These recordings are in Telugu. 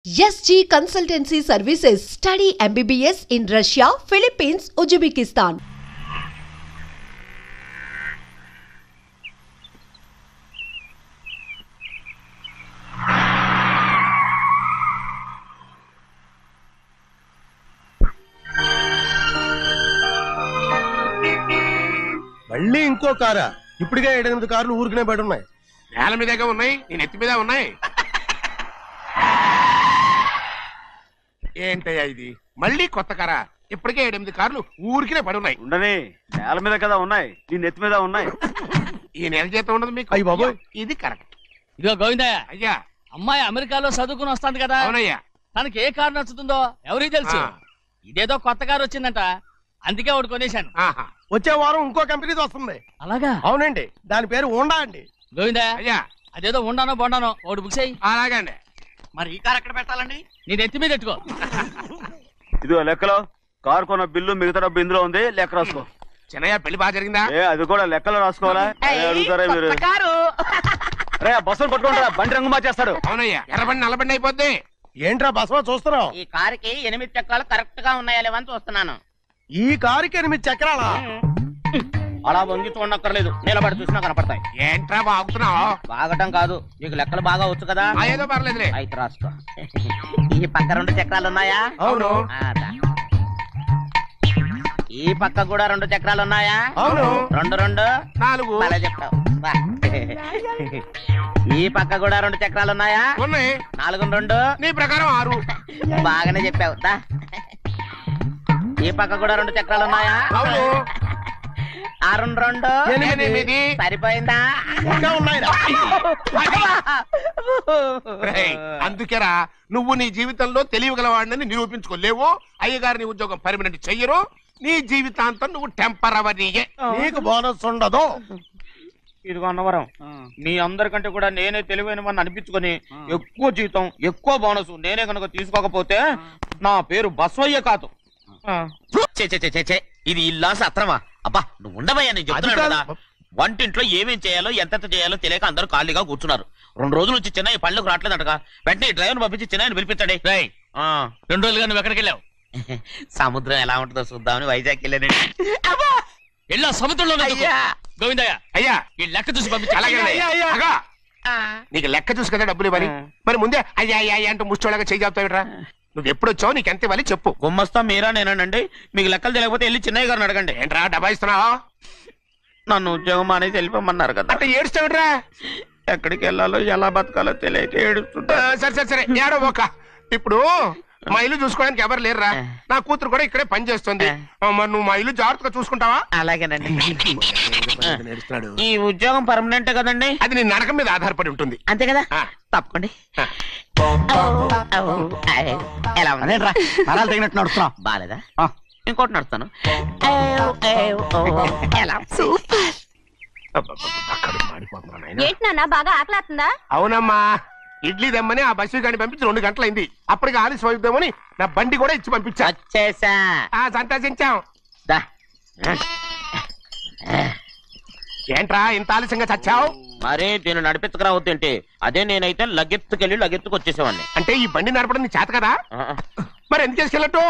SG Consultancy Services. Study MBBS in Russia, Philippines, Uzbekistan. మళ్ళీ ఇంకో కారా? ఇప్పటికే 7-8 కార్లు ఊరికనే బయట ఉన్నాయి. నేల మీదగా ఉన్నాయి, నేను ఎత్తి మీద ఉన్నాయి. ఏంటయ్యా ఇది? మళ్ళీ కొత్త కారా? ఇప్పటికే 7-8 కార్లు ఊరికినే పడి ఉన్నాయి. ఉండని, నేల మీద కదా ఉన్నాయి, నీ నెత్తి మీద ఉన్నాయి. ఈ నెల జీతం ఉండదు మీకు? అయ్య బాబోయ్, ఇది కరెక్ట్. ఇదిగో గోవిందయ్య, అయ్యా అమ్మాయి అమెరికాలో చదువుకుని వస్తాంది కదా. అవునయ్యా. తనకి ఏ కారు నచ్చుతుందో ఎవరికి తెలుసు. ఇదేదో కొత్త కారు వచ్చిందంట, అందుకే ఒకటి కొనేశాను. ఆహా. వచ్చే వారం ఇంకో కంపెనీది వస్తుంది. అలాగా? అవునండి, దాని పేరు హోండా అండి. గోవిందయ్య, అయ్యా అదేదో ఉండానో బొండానో ఒకటి బుక్ చేయి. అలాగండి. మరి ఈ కారు ఎక్కడ పెట్టాలండి? నేను ఎత్తి మీద పెట్టుకో. ఇదిగో లెక్కలో కారు కొన్న బిల్లు మిగతా డబ్బు ఇందులో ఉంది, లెక్క రాసుకో. చిన్నయ్య పెళ్లి బాగా జరిగిందా? అది కూడా లెక్కలో రాసుకోవాలా? అడుగుతారా మీరు? రే బస్సులు పట్టుకుంటారా, బండి రంగు మార్చేస్తాడు. అవునయ్యా, ఎర్రబండి నల్లబండి అయిపోద్ది. ఏంట్రా బసవా చూస్తున్నావు? ఈ కారుకి 8 చక్రాలు కరెక్ట్ గా ఉన్నాయా లేవని చూస్తున్నాను. ఈ కారుకి 8 చక్రాలా? అలా వంగి చూడక్కర్లేదు, నిలబడి చూసినా కనపడతాయి. ఏంట్రా బాగుతున్నావు? బాగటం కాదు, నీకు లెక్కలు బాగా వచ్చు కదా. ఏదో పర్లేదులే. అయితే రాసుకో. ఈ పక్క 2 చక్రాలు ఉన్నాయా? అవును. ఈ పక్క కూడా 2 చక్రాలు ఉన్నాయా? అవును. 2 2 4 అలా చెప్తావు. ఈ పక్క కూడా 2 చక్రాలు ఉన్నాయా? ఉన్నాయి. 4 2 నీ ప్రకారం 6. బాగానే చెప్పావు. ఈ పక్క కూడా 2 చక్రాలు ఉన్నాయా? అవును. 6 2 8. సరిపోయిందా? ఇంకా ఉన్నాయిరా. రేయ్, అందుకేరా నువ్వు నీ జీవితంలో తెలియగలవాడిని నిరూపించుకోలేవు. అయ్యగారిని ఉద్యోగం పర్మనెంట్ చెయ్యరు. నీ జీవితాంతం నువ్వు టెంపరవరీయే. నీకు బోనస్ ఉండదు. ఇదిగో అన్నవరం, మీ అందరికంటే కూడా నేనే తెలివైన వాడిని అనిపించుకొని ఎక్కువ జీతం ఎక్కువ బోనస్ నేనే కనుక తీసుకోకపోతే నా పేరు బస్వయ్య కాదు. ఇది ఇల్లా సత్రమా? అబ్బా నువ్వు ఉండవయ్యా, నేను చెప్తున్నాను కదా. వంటింట్లో ఏమేం చేయాలో ఎంతెంత చేయాలో తెలియక అందరూ ఖాళీగా కూర్చున్నారు. 2 రోజుల నుంచి చిన్న పళ్ళకు రావట్లేదంటగా. వెంటనే డ్రైవర్ పంపించి చిన్న పిలిపించండి. 2 రోజులుగా నువ్వు ఎక్కడికి వెళ్ళావు? సముద్రం ఎలా ఉంటుందో చూద్దామని వైజాగ్ వెళ్ళానండి. వెళ్ళా సముద్రంలో. గోవిందయ్య, అయ్యా ఈ లెక్క చూసి పంపించి. అలాగే అగా. నీకు లెక్క చూసి కదా డబ్బులు ఇవ్వాలి. మరి ముందే అయ్యా అయ్యా అయ్యా అంటూ ముష్టోళ్ళగా చేయి చెప్తావిట్రా. నువ్వు ఎప్పుడు వచ్చావు, నీకు ఎంత ఇవ్వాలి చెప్పు. గుమ్మస్తా మీరా నేనండి. మీకు లెక్కలు తెలియకపోతే వెళ్ళి చిన్నయ్య గారిని అడగండి. ఏంట్రా డబ్బా ఇస్తున్నావా? నన్ను ఉద్యోగం అనేది వెళ్ళిపోమన్నారు కదా. అంటే ఏడుస్తావిట్రా. ఎక్కడికి వెళ్ళాలో ఎలా బతకాలో తెలియక ఏడుస్తుంటా. సరే సరే సరే ఏడో ఒక. ఇప్పుడు మా ఇల్లు చూసుకోవడానికి ఎవరు లేరురా. నా కూతురు కూడా ఇక్కడే పని చేస్తుంది. మరి నువ్వు మా ఇల్లు జాగ్రత్తగా చూసుకుంటావా? అలాగేనండి. ఈ ఉద్యోగం పర్మనెంట్ కదండి? అది నీ నరకం మీద ఆధారపడి ఉంటుంది. అంతే కదా. తప్పకండి. ఎలా ఉంది? నరాలు తగినట్టు నడుస్తున్నావు. బాలేదా? ఇంకోటి నడుస్తాను. ఎలా? ఏంటి నాన్న బాగా ఆకలాతుందా? అవునమ్మా, ఇడ్లీ దమ్మని ఆ బస్సు గాని పంపించి 2 గంటలైంది. అప్పటికి ఆలస్యం అవుతామని నా బండి కూడా ఇచ్చి పంపించా. వచ్చేసా. సంతోషించాం. ఏంట్రా ఇంత ఆలస్యంగా చచ్చావు? మరి దీన్ని నడిపించకరావద్దేంటి? అదే నేనైతే లగెత్తుకెళ్ళి లగెత్తుకు వచ్చేసేవాడిని. అంటే ఈ బండి నడపడం నీ చేత కదా? మరి ఎందుకు చేసుకెళ్ళట్టు?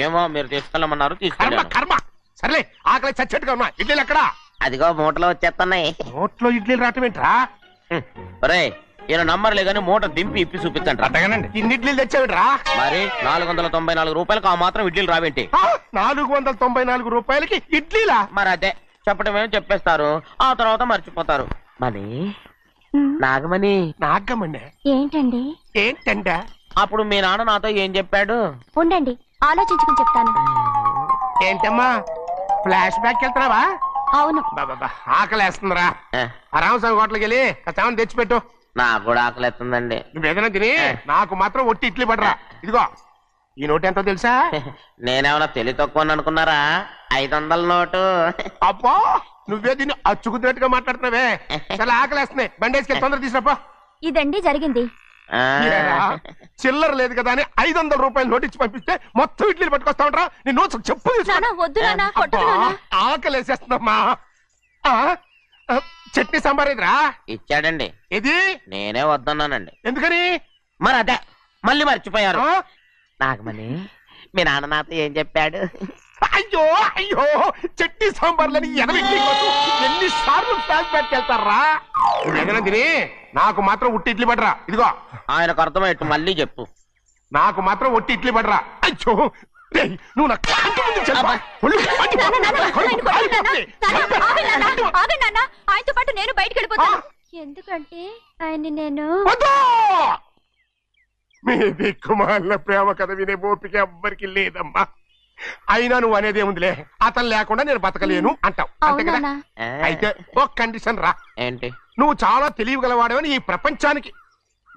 ఏమో మీరు తీసుకెళ్ళమన్నారు, కర్మ తీసుకెళ్ళాను. కర్మ. సర్లే, ఆకలి చచ్చేట్టుగా ఉన్నా. ఇడ్లీలు ఎక్కడా? అదిగో మూటలో వచ్చేస్తున్నాయి. నోట్లో ఇడ్లీలు రావటం ఏంట్రా? రే ఈయన నంబర్లే గానీ మూట దింపి ఇప్పి చూపించండి. అట్టగానండి. ఇన్ని ఇడ్లీలు తెచ్చావిడ్రా? మరి 494 రూపాయలకు ఆ మాత్రం ఇడ్లీలు రావేంటి? 494 రూపాయలకి ఇడ్లీలా? మరి అదే చెప్పడమేమో చెప్పేస్తారు, ఆ తర్వాత మర్చిపోతారు. మరి నాగమణి. నాగమణి ఏంటండి? ఏంటంట? అప్పుడు మీ నాన్న నాతో ఏం చెప్పాడు? ఉండండి ఆలోచించుకుని చెప్తాను. ఏంటమ్మా ఫ్లాష్ బ్యాక్ వెళ్తున్నావా? అవును. ఆకలి వేస్తుందిరా. రామస్వామి హోటల్కి వెళ్ళి కాస్త తెచ్చిపెట్టు. నాకు కూడా ఆకలిస్తుందండి. నువ్వు ఏదైనా తిని నాకు మాత్రం ఒట్టి ఇడ్లీ పడరా. ఇదిగో ఈ నోటు ఎంతో తెలుసా? నేనేమన్నా తెలివి తక్కువ అనుకున్నారా? 500 నోటు. అబ్బా నువ్వే దీన్ని అచ్చుకుతున్నట్టుగా మాట్లాడుతున్నావే. చాలా ఆకలి వేస్తున్నాయి. బండేసుకెళ్ళి తొందర తీసినప్పా. ఇదండి జరిగింది. చిల్లర లేదు కదా అని 500 రూపాయలు నోటు ఇచ్చి పంపిస్తే మొత్తం ఇడ్లీలు పట్టుకొస్తా ఉంటా. నీ నోట్స్ చెప్పు. ఆకలి వేసేస్తున్నామ్మా. చట్నీ సాంబార్ ఇదిరా ఇచ్చాడండి. ఇది నేనే వద్దన్నానండి. ఎందుకని? మరి అదే మళ్ళీ మర్చిపోయారు. నాగమణి మీ నాన్న నాతో ఏం చెప్పాడు? అయ్యో అయ్యో చట్నీ సాంబార్లని ఎన్నిసార్లు ఫ్లాష్ బ్యాక్ వెళ్తారా? ఏదైనా తిని నాకు మాత్రం ఉట్టి ఇడ్లీ పడరా. ఇదిగో ఆయనకు అర్థమయ్యట్టు మళ్ళీ చెప్పు. నాకు మాత్రం ఒట్టి ఇడ్లీ పడరా. అయ్యో నువ్వు నాకు ఆయనతో పాటు నేను బయటకు వెళ్ళిపోతాను. ఎందుకంటే ఆయన నేను మీ దిక్కుమాల ప్రేమ కథ వినే ఓపిక ఎవ్వరికి లేదమ్మా. అయినా నువ్వు అనేది ఏముందిలే, అతను లేకుండా నేను బతకలేను అంటావు అంతే కదా. అయితే ఒక కండిషన్ రా. ఏంటి? నువ్వు చాలా తెలియగలవాడవని ఈ ప్రపంచానికి,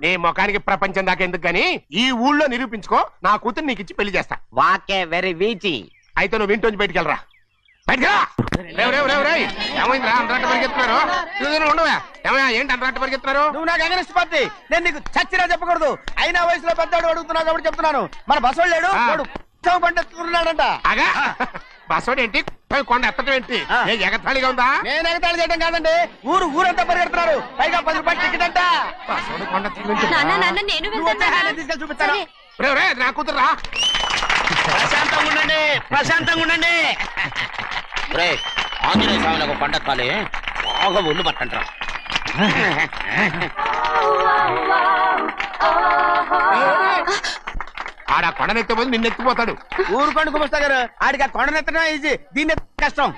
నీ ముఖానికి ప్రపంచం దాకా ఎందుకు గానీ ఈ ఊళ్ళో నిరూపించుకో. నా కూతురు నీకు ఇచ్చి పెళ్లి చేస్తా. వాకే వెరీ వీచి. అయితే నువ్వు ఇంటి నుంచి బయటికి వెళ్ళరా. ఏమైందిరా అంతరాట పరిగెత్తున్నారు? ఉండవా ఏమయ్యా, ఏంటి అంతరాట పరిగెత్తున్నారు? నువ్వు నాకు అగనిస్ట్ పార్టీ, నేను నీకు చచ్చినా చెప్పకూడదు. అయినా వయసులో పెద్దవాడు అడుగుతున్నావు కాబట్టి చెప్తున్నాను. మన బస్సు లేడు వాడు పండుతున్నాడంట. అగా బస్సోడు ఏంటి, కొండ ఎత్తడం ఏంటి? ఎగతాళిగా ఉందా? నేను ఎగతాళి చేయడం కాదండి, ఊరంతా పరిగెడుతున్నారు. పైగా 10 రూపాయలు టికెట్ అంట. బస్సోడు కొండ తీసుకెళ్ళి చూపిస్తాను. నా కూతురు రా. ప్రశాంతంగా ఉండండి, ప్రశాంతంగా ఉండండి. ఆంజనేయ స్వామి ఒక పండగ కాలే బాగా ఒళ్ళు పట్టంటారా. ఆడ కొండనెత్తిపోతే నిన్నెత్తిపోతాడు. ఊరుకోండి కుమస్తా గారు, ఆడికి ఆ కొండనెత్తడం ఈజీ, దీన్ని కష్టం.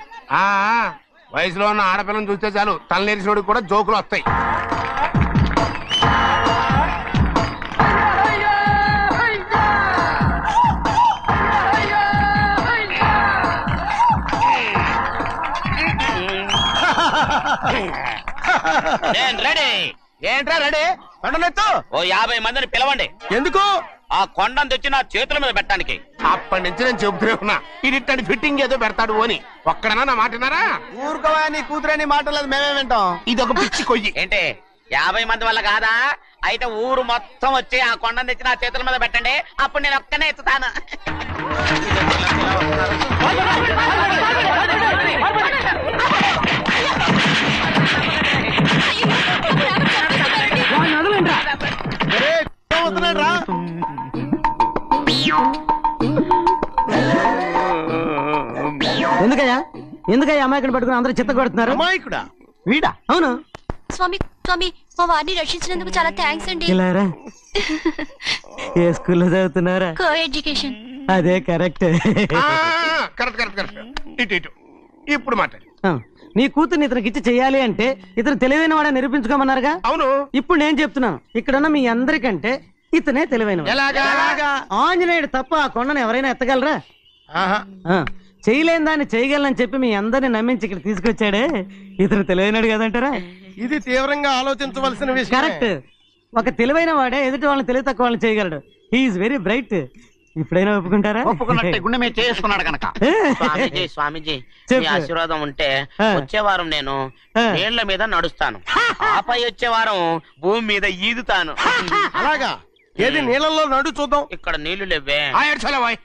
వయసులో ఉన్న ఆడపిల్లని చూస్తే చాలు తలనేరిసినోడికి కూడా జోకులు వస్తాయి. రెడీ. ఏంట్రా రెడీ? కొండనెత్తు. ఓ 50 మందిని పిలవండి. ఎందుకు? ఆ కొండను తెచ్చి నా చేతుల మీద పెట్టడానికి. అప్పటి నుంచి నేను చెబుతూనే ఉన్నా, ఇది ఫిట్టింగ్ ఏదో పెడతాడు అని. ఒక్కడనా నా మాటనారా? ఊరుకోవా, నీ కూతురని మాటలేదు, మేమే వింటాం. ఇది ఒక పిచ్చి కొయ్యి. ఏంటి 50 మంది వల్ల కాదా? అయితే ఊరు మొత్తం వచ్చి ఆ కొండను తెచ్చి నా చేతుల మీద పెట్టండి, అప్పుడు నేను ఒక్కనే ఎత్తుతాను. ఎందుకయ్యా అమాయకుని పట్టుకుని అందరూ చిత్త కొడుతున్నారు? అమాయకుడా? వీడా? అవును. స్వామి స్వామి, మా వారిని రక్షించినందుకు చాలా థ్యాంక్స్ అండి. ఇలారా, ఏ స్కూల్లో చదువుతున్నారా? Co education. అదే కరెక్ట్. Correct correct correct. ఇటు ఇప్పుడు మాట్లాడు. నీ కూతుర్ని ఇతనికి ఇచ్చి చెయ్యాలి అంటే ఇతను తెలివైన వాడని నిరూపించుకోమన్నారుగా. అవును. ఇప్పుడు నేను చెప్తున్నాను, ఇక్కడున్న మీ అందరికంటే ఇతనే తెలివైన. ఆంజనేయుడు తప్ప ఆ కొండను ఎవరైనా ఎత్తగలరా? చేయలేని దాన్ని చేయగలనని చెప్పి మీ అందరిని నమ్మించి ఇక్కడ తీసుకొచ్చాడే, ఇతను తెలివైనడు కదంటారా? ఇది తీవ్రంగా ఆలోచించవలసిన విషయం. కరెక్ట్. ఒక తెలివైన వాడే ఎదుటి వాళ్ళని తెలివి తక్కువ వాళ్ళని చేయగలడు. He is very bright. ఇప్పుడైనా ఒప్పుకుంటారా? ఒప్పుకున్నట్టే గుండె మీద చేసుకున్నాడు కనుక. స్వామీజీ స్వామీజీ, మీ ఆశీర్వాదం ఉంటే వచ్చే వారం నేను నీళ్ల మీద నడుస్తాను, ఆపై వచ్చే వారం భూమి మీద ఈదుతాను. అలాగా? ఏది నీళ్ళల్లో నడు చూద్దాం. ఇక్కడ నీళ్లు లేవే.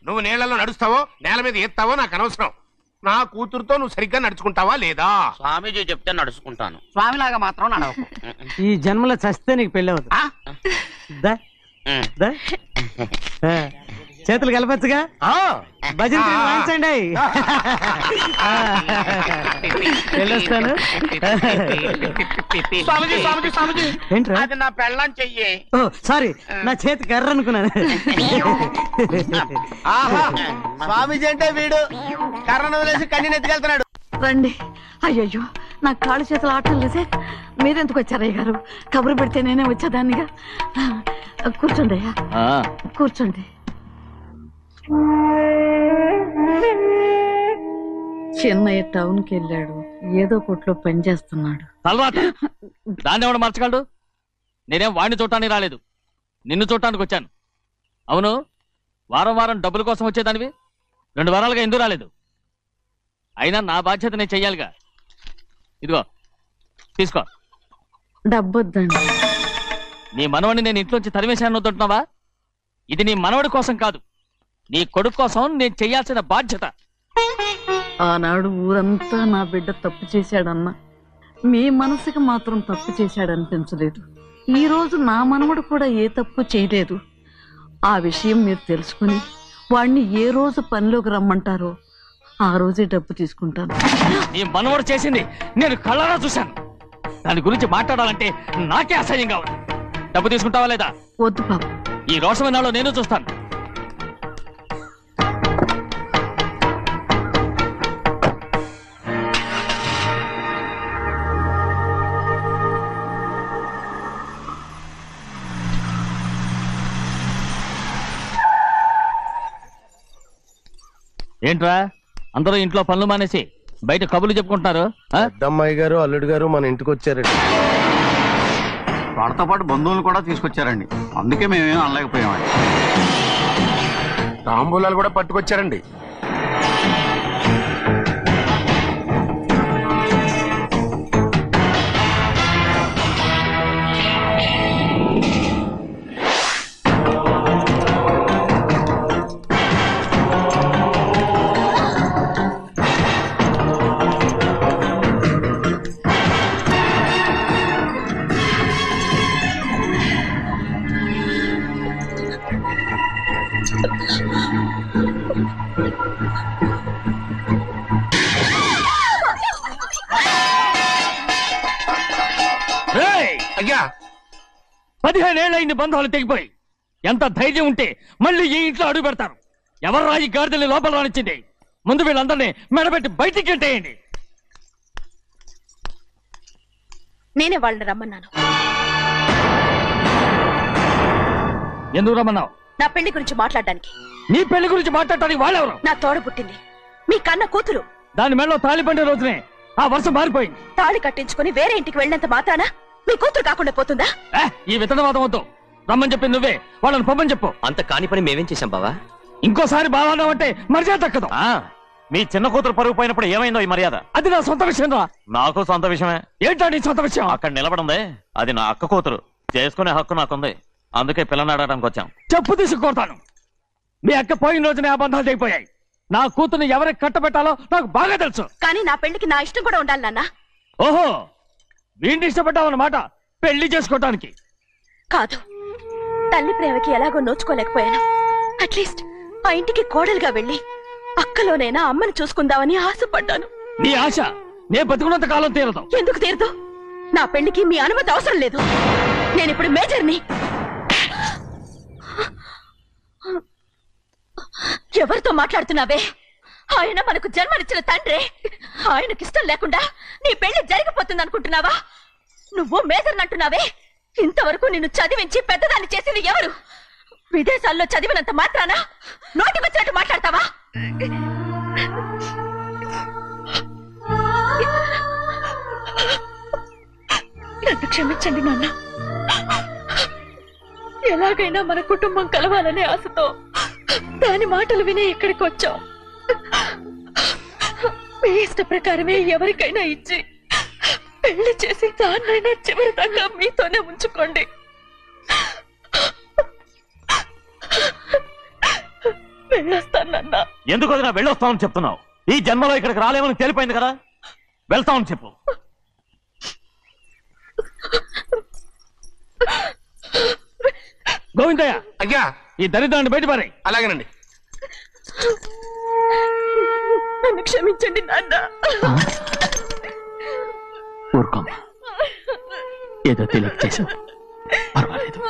నువ్వు నీళ్లలో నడుస్తావో నేల మీద ఎత్తావో నాకు అనవసరం. నా కూతురుతో నువ్వు సరిగ్గా నడుచుకుంటావా లేదా? స్వామీజీ చెప్తే నడుచుకుంటాను. స్వామిలాగా మాత్రం నడవకు. ఈ జన్మలో చస్తే నీకు పెళ్ళి అవుతుంది. చేతులు కలపచ్చుగా, భజన వాయించండి. వెళ్ళొస్తాను. ఏంట్రా? అది నా పెళ్ళం చెయ్యి. ఓ సారీ, నా చేతి కర్ర అనుకున్నాను. స్వామీజీ అంటే వీడు కర్రను వదిలేసి కన్నీ ఎత్తుకెళ్తున్నాడు. రండి. అయ్యయ్యో, నా కాళ్ళు చేతులు ఆటం లేదే. మీరెందుకు వచ్చారయ్య గారు? కబురు పెడితే నేనే వచ్చేదాన్నిగా. కూర్చోండి అయ్యా, కూర్చోండి. చిన్నయ్య టౌన్కి వెళ్ళాడు, ఏదో కొట్లో పని చేస్తున్నాడు. దాన్ని ఎవడు మర్చగలడు? నేనేం వాడిని చూడటానికి రాలేదు, నిన్ను చూడటానికి వచ్చాను. అవును, వారం వారం డబ్బుల కోసం వచ్చేదానివి 2 వారాలుగా ఎందుకు రాలేదు? అయినా నా బాధ్యత నేను చెయ్యాలిగా. ఇదిగో తీసుకో. డబ్బొద్దండి. నీ మనవడిని నేను ఇంట్లోంచి తరిమేశాను వద్దంటున్నావా? ఇది నీ మనవడి కోసం కాదు, నీ కొడుకు కోసం నేను చెయ్యాల్సిన బాధ్యత. ఆనాడు ఊరంతా నా బిడ్డ తప్పు చేశాడన్నా, మీ మనసుకి మాత్రం తప్పు చేశాడనిపించలేదు. ఈ రోజు నా మనవడు కూడా ఏ తప్పు చేయలేదు. ఆ విషయం మీరు తెలుసుకుని వాణ్ణి ఏ రోజు పనిలోకి రమ్మంటారో ఆ రోజే డబ్బు తీసుకుంటాను. నీ మనవడు చేసింది నేను కళ్ళారా చూశాను. దాని గురించి మాట్లాడాలంటే నాకే అసహ్యంగా ఉంది. డబ్బు తీసుకుంటావా లేదా? వద్దు బాబు. ఈ రోషమన్నాలో నేను చూస్తాను. ఏంట్రా అందరూ ఇంట్లో పనులు మానేసి బయట కబుర్లు చెప్పుకుంటున్నారు? పెద్దమ్మాయి గారు అల్లుడు గారు మన ఇంటికి వచ్చారండి. వాళ్ళతో పాటు బంధువులు కూడా తీసుకొచ్చారండి. అందుకే మేమేం అనలేకపోయామండి. తాంబూలాలు కూడా పట్టుకొచ్చారండి. అయ్యా 15 ఏళ్ళైంది బంధాలు తెగిపోయి. ఎంత ధైర్యం ఉంటే మళ్ళీ ఈ ఇంట్లో అడుగు పెడతారు? ఎవరు రాయి గాడిదల్ని లోపల రానిచ్చింది? ముందు వీళ్ళందరినీ మెడబెట్టి బయటికి గెట్టేయండి. నేనే వాళ్ళని రమ్మన్నాను. ఎందుకు రమ్మన్నావు? నా పెళ్లి గురించి మాట్లాడడానికి. నీ పెళ్లి గురించి మాట్లాడటానికి వాళ్ళెవరు? నా తోడ పుట్టింది మీ కన్న కూతురు. దాని మెడలో తాళి పండే రోజునే ఆ వర్షం మారిపోయింది. తాళి కట్టించుకుని వేరే ఇంటికి వెళ్ళినంత మాత్రాన మీ కూతురు కాకుండా పోతుందా? ఈ విత్తనవాదం వద్దు. రమ్మని చెప్పి నువ్వే వాళ్ళని పంపని చెప్పు. అంత కాని పని మేమేం చేశాం బావా? ఇంకోసారి బాగా అంటే మర్యాద తక్కదు. మీ చిన్న కూతురు పరుగు పోయినప్పుడు ఏమైందో ఈ మర్యాద? అది నా సొంత విషయం రా. నాకు సొంత విషయమే. ఏంటా నీ సొంత విషయం? అక్కడ నిలబడిందే అది నా అక్క కూతురు. చేసుకునే హక్కు నాకుంది. అందుకే పిల్లని అడగడానికి వచ్చాం. చెప్పు తీసుకొడతాను. మీ అక్క పోయిన రోజునే ఆ బంధాలు తెగిపోయాయి. నా కూతుర్ని ఎవరికి కట్టబెట్టాలో నాకు బాగా తెలుసు. కానీ నా పెళ్లికి నా ఇష్టం కూడా ఉండాలి నాన్న. ఓహో, వీడిని ఇష్టపడ్డావన్నమాట పెళ్లి చేసుకోవటానికి? కాదు, తల్లి ప్రేమకి ఎలాగో నోచుకోలేకపోయాను. అట్లీస్ట్ ఆ ఇంటికి కోడలుగా వెళ్ళి అక్కలోనైనా అమ్మని చూసుకుందామని ఆశపడ్డాను. నీ ఆశ నే బతుకున్నంత కాలం తీరదు. ఎందుకు తీరదు? నా పెళ్లికి మీ అనుమతి అవసరం లేదు. నేనిప్పుడు మేజర్ని. ఎవరితో మాట్లాడుతున్నావే? ఆయన మనకు జన్మనిచ్చిన తండ్రే. ఆయనకిష్టం లేకుండా నీ పెళ్లి జరిగిపోతుంది అనుకుంటున్నావా? నువ్వు మేజర్ని అంటున్నావే. ఇంతవరకు నిన్ను చదివించి పెద్దదాన్ని చేసింది ఎవరు? విదేశాల్లో చదివినంత మాత్రాన నోటికొచ్చినట్టు మాట్లాడతావా? నన్ను క్షమించండి నాన్న. ఎలాగైనా మన కుటుంబం కలవాలనే ఆశతో దాని మాటలు వినే ఇక్కడికి వచ్చాం. మీ ఇష్ట ప్రకారమే ఎవరికైనా ఇచ్చి పెళ్లి చేసి దాన్నైనా చివరి దాకా మీతోనే ఉంచుకోండి. వెళ్ళొస్తానన్నా. ఎందుకు వదినా వెళ్ళొస్తామని చెప్తున్నావు? ఈ జన్మలో ఇక్కడికి రాలేమని తేలిపోయింది కదా. వెళ్తామని చెప్పు. గోవిందయ్య, అయ్యా ఈ దరిద్రాన్ని బయటపడి. అలాగేనండి. నన్ను క్షమించండి నాన్న. ఊరుకోమ్మా, ఏదో తెలియక చేసావు, పర్వాలేదు.